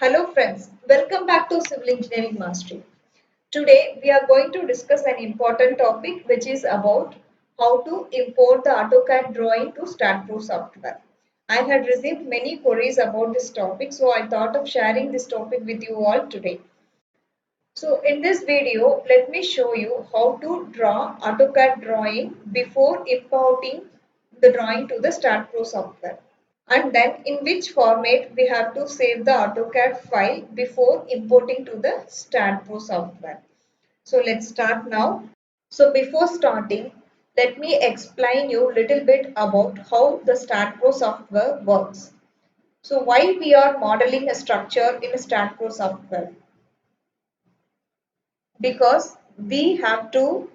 Hello friends, welcome back to Civil Engineering Mastery. Today we are going to discuss an important topic which is about how to import the AutoCAD drawing to StatPro software. I had received many queries about this topic, so I thought of sharing this topic with you all today. So in this video, let me show you how to draw AutoCAD drawing before importing the drawing to the StatPro software, and then in which format we have to save the AutoCAD file before importing to the StatPro software. So let's start now. So before starting, let me explain you a little bit about how the StatPro software works. So why we are modeling a structure in a StatPro software? Because we have to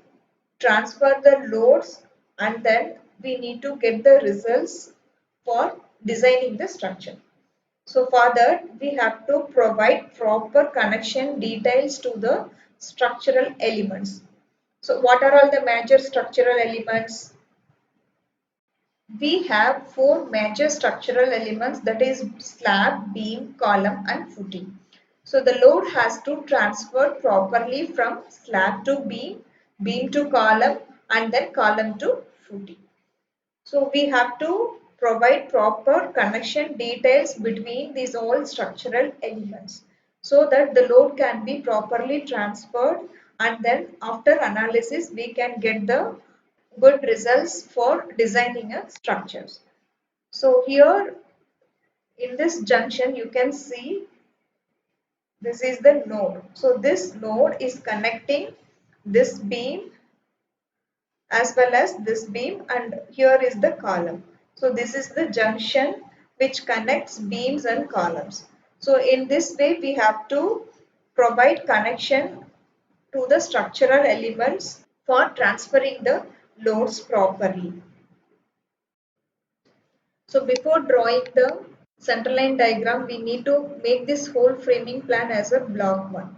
transfer the loads and then we need to get the results for designing the structure. So for that, we have to provide proper connection details to the structural elements. So what are all the major structural elements? We have four major structural elements, that is slab, beam, column and footing. So the load has to transfer properly from slab to beam, beam to column and then column to footing. So we have to provide proper connection details between these all structural elements so that the load can be properly transferred, and then after analysis we can get the good results for designing a structures. So here in this junction you can see this is the node. So this node is connecting this beam as well as this beam, and here is the column. So this is the junction which connects beams and columns. So in this way we have to provide connection to the structural elements for transferring the loads properly. So before drawing the centerline diagram, we need to make this whole framing plan as a block one.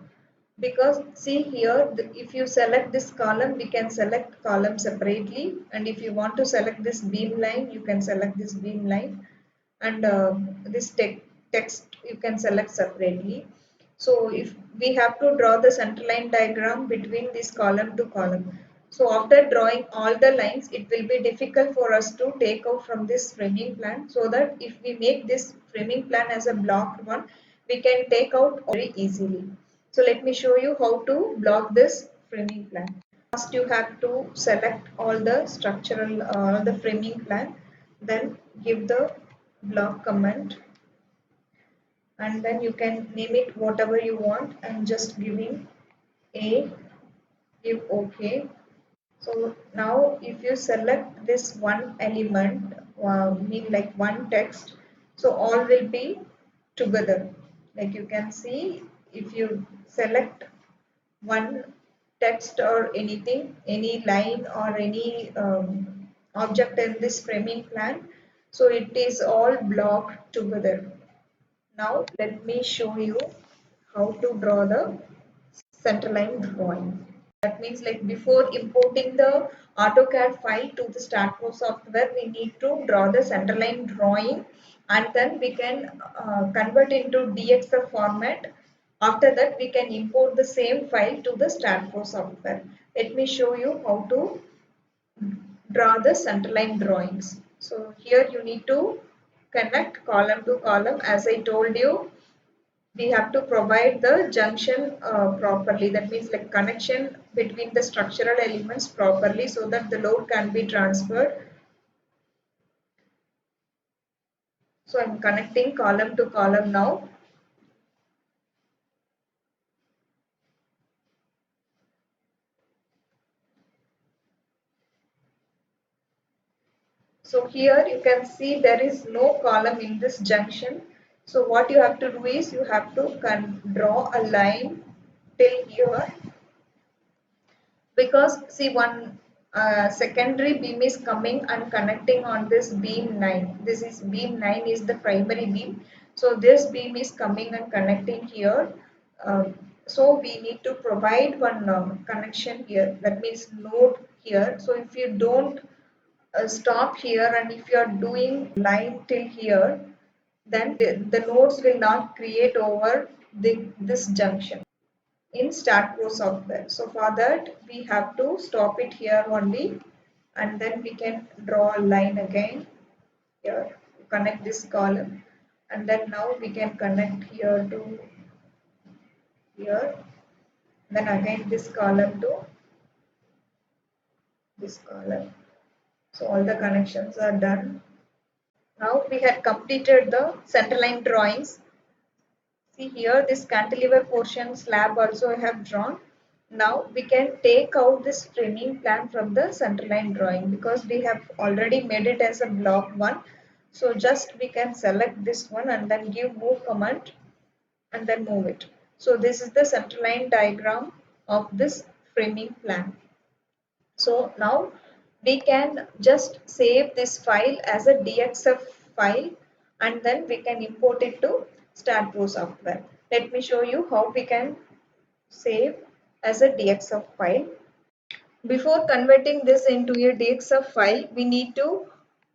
Because see here, if you select this column, we can select column separately, and if you want to select this beam line, you can select this beam line, and this text you can select separately. So if we have to draw the centerline diagram between this column to column. So after drawing all the lines, it will be difficult for us to take out from this framing plan, so that if we make this framing plan as a blocked one, we can take out very easily. So let me show you how to block this framing plan. First you have to select all the structural, the framing plan, then give the block command, and then you can name it whatever you want and just giving a, give OK. So now if you select this one element, mean like one text, so all will be together. Like you can see, if you select one text or anything, any line or any object in this framing plan, so it is all blocked together. Now let me show you how to draw the centerline drawing. That means like before importing the AutoCAD file to the StatPro software, we need to draw the centerline drawing, and then we can convert into DXF format. After that, we can import the same file to the StatPro software. Let me show you how to draw the centerline drawings. So here you need to connect column to column. As I told you, we have to provide the junction properly. That means like connection between the structural elements properly so that the load can be transferred. So I'm connecting column to column now. So here you can see there is no column in this junction. So what you have to do is you have to draw a line till here, because see one secondary beam is coming and connecting on this beam 9. This is beam 9 is the primary beam. So this beam is coming and connecting here. So we need to provide one connection here, that means node here. So if you don't stop here and if you are doing line till here, then the nodes will not create over this junction in StartPro software. So for that we have to stop it here only, and then we can draw a line again here, connect this column, and then now we can connect here to here, then again this column to this column. So all the connections are done. Now we had completed the centerline drawings. See here, this cantilever portion slab also I have drawn. Now we can take out this framing plan from the centerline drawing because we have already made it as a block 1. So just we can select this one and then give move command and then move it. So this is the centerline diagram of this framing plan. So now we can just save this file as a DXF file and then we can import it to StartPro software. Let me show you how we can save as a DXF file. Before converting this into a DXF file, we need to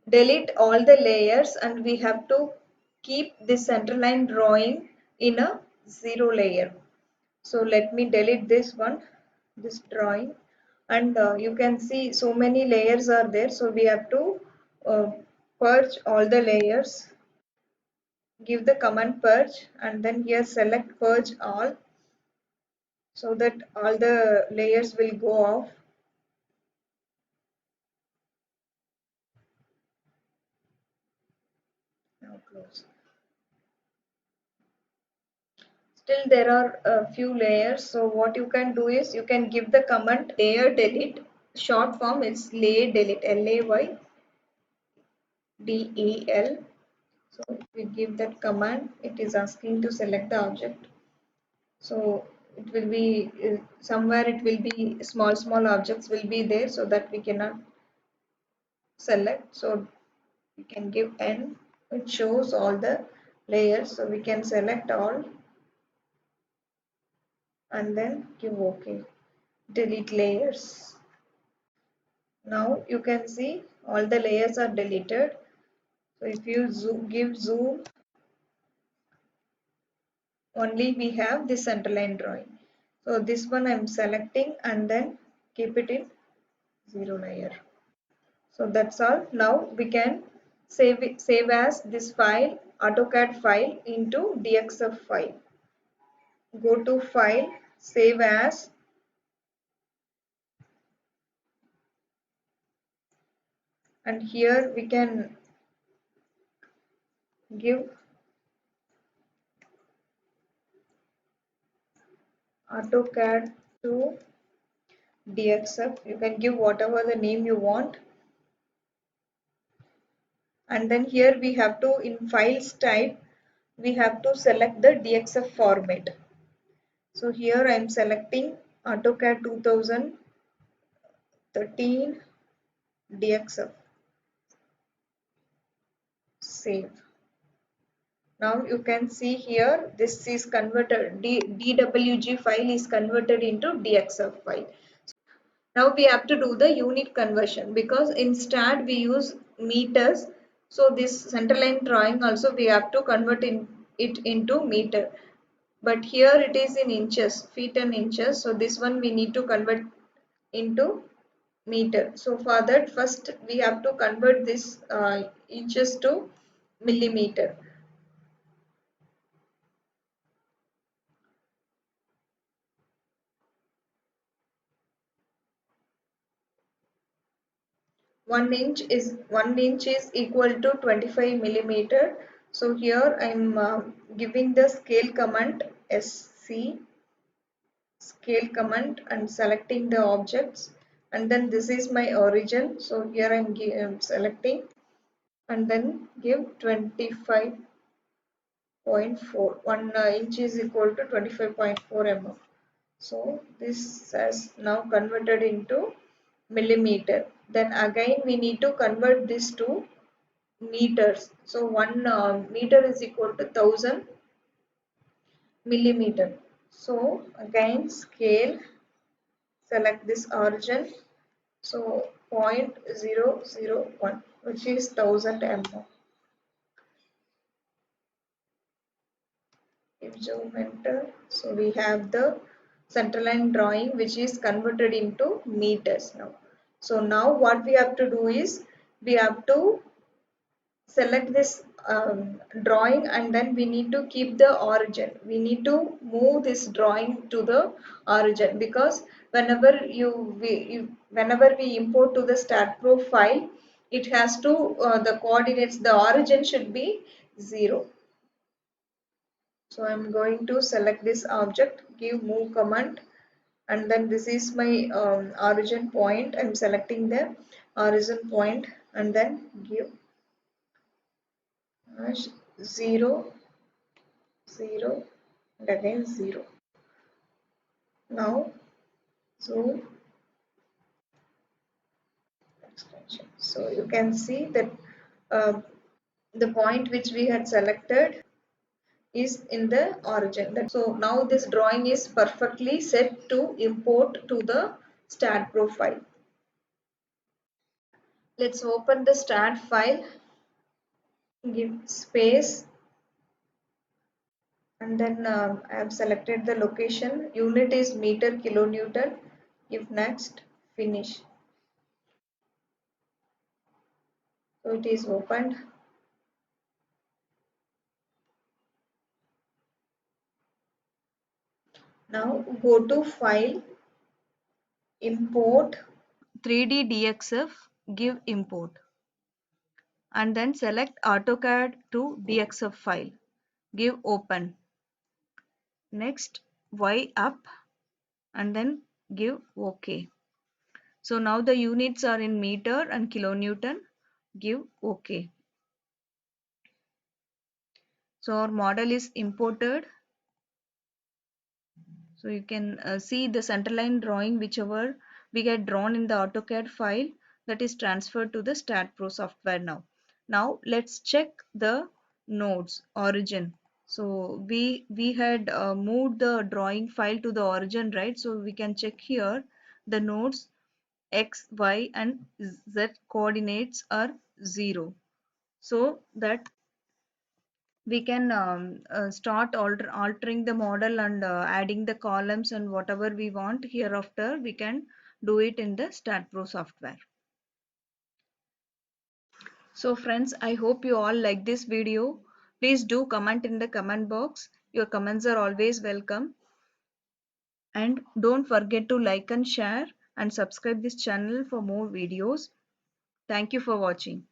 delete all the layers and we have to keep this centerline drawing in a 0 layer. So let me delete this one, this drawing, and you can see so many layers are there, so we have to uh, purge all the layers. Give the command purge and then here select purge all so that all the layers will go off. Now close. Still there are a few layers, so what you can do is you can give the command layer delete. Short form is lay delete, LAYDEL. So if we give that command, it is asking to select the object. So it will be somewhere it will be small objects will be there, so that we cannot select. So we can give N, it shows all the layers, so we can select all and then give OK. Delete layers. Now you can see all the layers are deleted. So if you give zoom, only we have this centerline drawing. So this one I am selecting and then keep it in 0 layer. So that's all. Now we can save as this file, AutoCAD file, into DXF file. Go to file, save as, and here we can give AutoCAD to DXF. You can give whatever the name you want. And then here we have to, in files type, we have to select the DXF format. So here I am selecting AutoCAD 2013 DXF. Save. Now you can see here this is converted, DWG file is converted into DXF file. Now we have to do the unit conversion because in STAAD we use meters. So this centerline drawing also we have to convert it into meter. But here it is in inches, feet and inches. So this one we need to convert into meter. So for that first we have to convert this inches to millimeter. 1 inch is equal to 25 millimeter. So here I am giving the scale command SC scale command and selecting the objects, and then this is my origin. So here I am selecting and then give 25.4. 1 inch is equal to 25.4 mm. So this has now converted into millimeter. Then again we need to convert this to meters. So 1 meter is equal to 1000 millimeter. So again scale, select this origin. So 0.001, which is 1000 mm. zoom enter. So we have the center line drawing which is converted into meters now. So now what we have to do is we have to select this drawing, and then we need to keep the origin. We need to move this drawing to the origin, because whenever we import to the StatPro file, it has to the coordinates, the origin should be 0. So I'm going to select this object, give move command, and then this is my origin point. I'm selecting the origin point and then give hash 0 0 and again 0. Now zoom extension. So you can see that uh, the point which we had selected is in the origin. So now this drawing is perfectly set to import to the stat profile. Let's open the stat file, give space, and then I have selected the location. Unit is meter kilonewton. Give next, finish. So it is opened. Now go to file, import 3D DXF, give import, and then select AutoCAD to DXF file, give open. Next Y up and then give OK. So now the units are in meter and kilonewton, give OK. So our model is imported. So you can see the centerline drawing whichever we get drawn in the AutoCAD file, that is transferred to the StatPro software now. Now let's check the nodes origin. So we had moved the drawing file to the origin, right? So we can check here the nodes x, y and z coordinates are 0. So that we can start altering the model and adding the columns and whatever we want hereafter we can do it in the StatPro software. So friends, I hope you all like this video. Please do comment in the comment box. Your comments are always welcome. And don't forget to like and share and subscribe this channel for more videos. Thank you for watching.